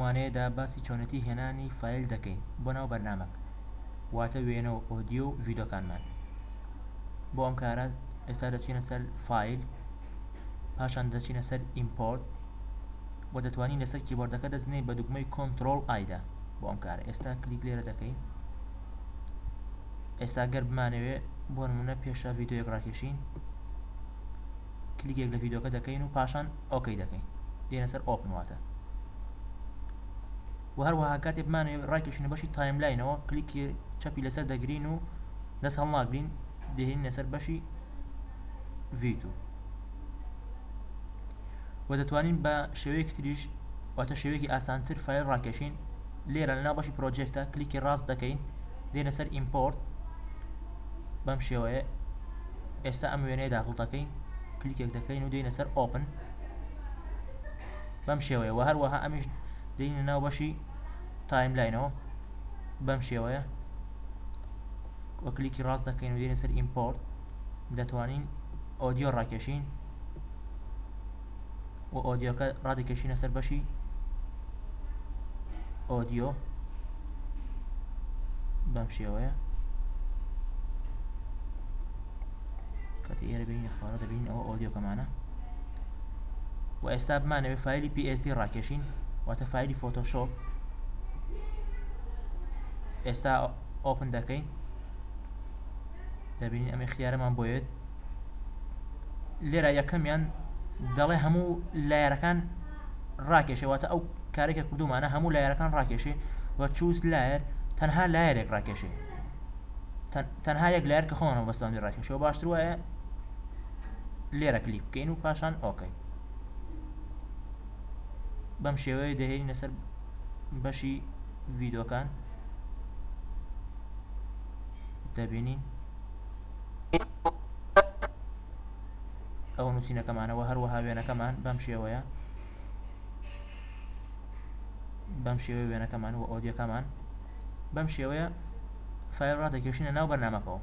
وانەیەدا باسی چۆنەتی هێنانی فایل دەکەین بۆ ناو بەرنامەک واتە وێنە و ئۆدیۆ و ڤیدۆکانمان. بۆ ئەم کارە ئێستا دەچینە سەر فایل، پاشان دەچینە سەر ئیمپۆرت و دەتوانین لەسەر کیبۆردەکە دەزنین بە دوگمەی کۆنتڕۆڵ ئایدا. بۆ ئەم کارە ئێستا کلیک لێرە دەکەین. ئێستا گەر بمانەوێ بۆ نمونە پێشە ڤیدۆیەک ڕاکێشین، کلیکێک لە ڤیدۆکە دەکەین و پاشان ئۆکەی دەکەین، دێنە سەر ئۆپن واتە. و هەروەها کاتێک بمانەوێ ڕاکێشینە بەشی تایملاینەوە، کلیکی چەپی لەسەر دەگرین و دەست هەڵناگرین، دێهێنین لەسەر بەشی ڤیدۆ و دەتوانین بە شێوەیەکی تریش واتە شێوەیەکی ئاسانتر فایل ڕاکێشین. لێرە لەناو بەشی پرۆجێکتە کلیکی ڕاست دەکەین، دێنە سەر ئیمپۆرت، بەم شێوەیە ئێستا ئەم وێنەیە داخڵ دەکەین، کلیکێک دەکەین و دێنە سەر ئۆپن بەم شێوەیە. و هەروەها ئەمیش دێنە ناو بەشی تایملاینەوە بەم شێوەیە، و کلیکی ڕاست دەکەین و دێنە سەر ئیمپۆرت، دەتوانین ئۆدیۆ ڕاکێشین و ئۆدیۆکە ڕادەکێشینە سەر بەشی ئۆدیۆ بەم شێوەیە. کاتی ئێرە بینین خوارە دەبینین ئەوە ئۆدیۆکەمانە. و ئێستا بمانەوێ فایلی PSD ڕاکێشین واتە فایلی فۆتۆشۆپ. ئێستا ئۆپن دەکەین، دەبینین ئەمە خیارەمان بۆیێت. لێرە یەکەمیان دەڵێ هەموو لایەرەکان ڕاکێشێ، واتە ئەو کارێکە کردومانە هەموو لایەرەکان ڕاکێشێ و چوز لایر تەنها لایەرێک ڕاکێشێ، تەنها یەک لایر کە خۆمانەوە بەستاندی ڕاکێشەوە. باشتر وایە لێرە کلیک بکەین و پاشان ئۆکەی. بەم شێوەیە دەهێنین لەسەر بەشی ڤیدۆکان، دەبینین ئەو نووسینەکەمانەوە هەروەها وێنەکەمان بەم شێوەیە، بەم شێوەیە وێنەکەمان و ئۆدیۆکەمان بەم شێوەیە فایل ڕادەکێشینە ناو بەرنامەکەەوە.